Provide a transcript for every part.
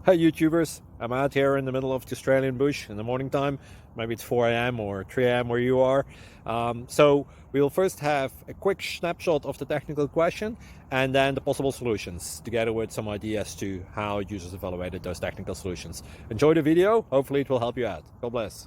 Hi YouTubers, I'm out here in the middle of the Australian bush in the morning time. Maybe it's 4 a.m. or 3 a.m. where you are. So we'll first have a quick snapshot of the technical question and then the possible solutions, together with some ideas to how users evaluated those technical solutions. Enjoy the video, hopefully it will help you out. God bless.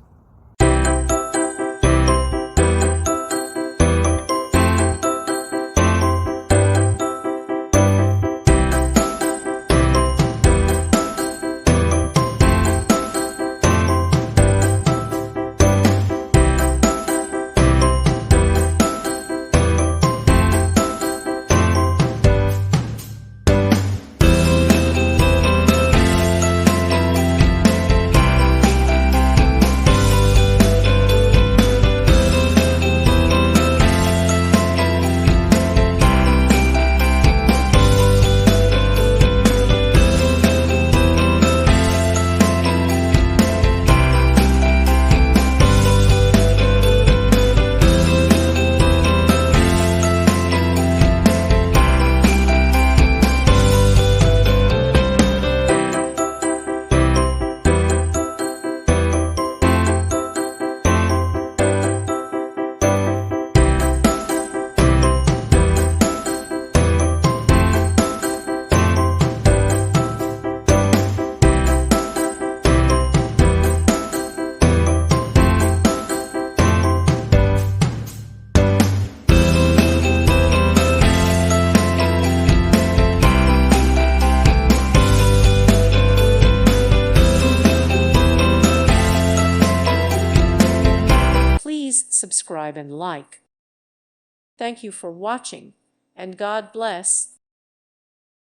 Please subscribe and like. Thank you for watching, and God bless.